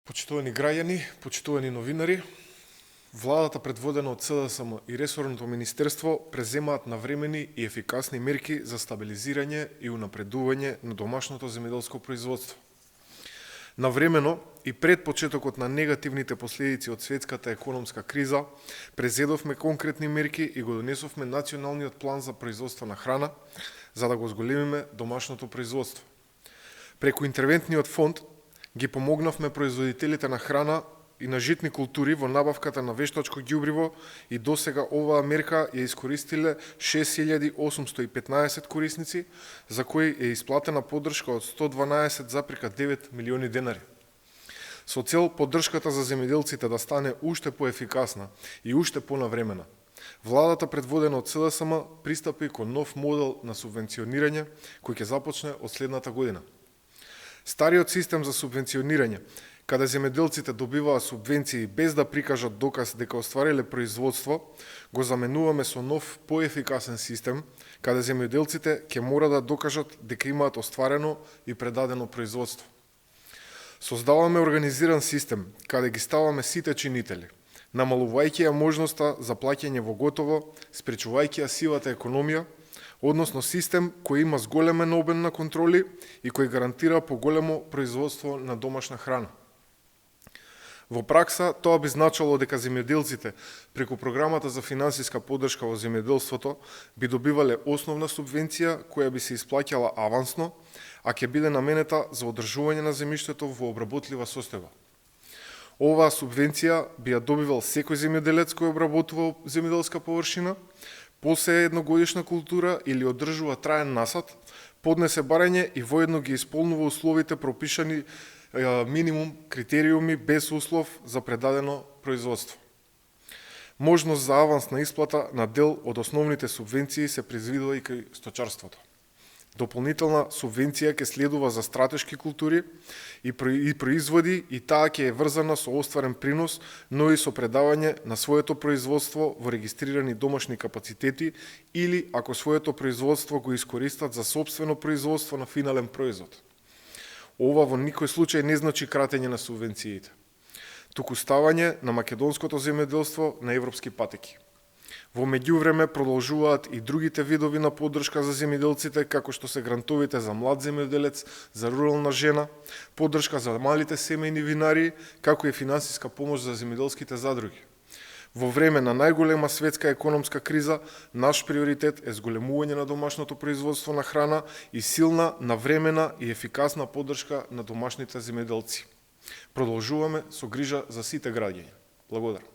Почитувани граѓани, почитувани новинари, владата предводена од СДСМ и ресорното министерство преземаат навремени и ефикасни мерки за стабилизирање и унапредување на домашното земјоделско производство. Навремено и пред почетокот на негативните последици од светската економска криза, презедовме конкретни мерки и го донесовме националниот план за производство на храна, за да го зголемиме домашното производство. Преку интервентниот фонд ги помогнавме производителите на храна и на житни култури во набавката на вештачко ѓубриво и досега оваа мерка ја искористиле 6815 корисници, за кои е исплатена поддршка од 112,9 милиони денари. Со цел поддршката за земјоделците да стане уште поефикасна и уште понавремена, владата предводена од СДСМ пристапи кон нов модел на субвенционирање кој ќе започне од следната година. Стариот систем за субвенционирање, каде земјоделците добиваа субвенции без да прикажат доказ дека оствариле производство, го заменуваме со нов, поефикасен систем, каде земјоделците ќе мора да докажат дека имаат остварено и предадено производство. Создаваме организиран систем, каде ги ставаме сите чинители, намалувајќи ја можноста за плаќање во готово, спречувајќи ја сивата економија, односно систем кој има зголемен обем на контроли и кој гарантира поголемо производство на домашна храна. Во пракса, тоа би значило дека земјоделците преку програмата за финансиска поддршка во земјоделството би добивале основна субвенција која би се исплаќала авансно, а ќе биде наменета за одржување на земјиштето во обработлива состојба. Оваа субвенција би ја добивал секој земјоделец кој обработува земјоделска површина, посее едногодишна култура или одржува траен насад, поднесе барање и воедно ги исполнува условите пропишани минимум критериуми без услов за предадено производство. Можност за авансна исплата на дел од основните субвенции се предвидува и кај сточарството. Дополнителна субвенција ќе следува за стратешки култури и производи и таа ќе е врзана со остварен принос, но и со предавање на своето производство во регистрирани домашни капацитети или ако своето производство го искористат за сопствено производство на финален производ. Ова во никој случај не значи кратење на субвенциите, туку ставање на македонското земјоделство на европски патеки. Во меѓувреме продолжуваат и другите видови на поддршка за земјоделците, како што се грантовите за млад земјоделец, за рурална жена, поддршка за малите семејни винари, како и финансиска помош за земјоделските задруги. Во време на најголема светска економска криза, наш приоритет е зголемување на домашното производство на храна и силна, навремена и ефикасна поддршка на домашните земјоделци. Продолжуваме со грижа за сите граѓани. Благодарам.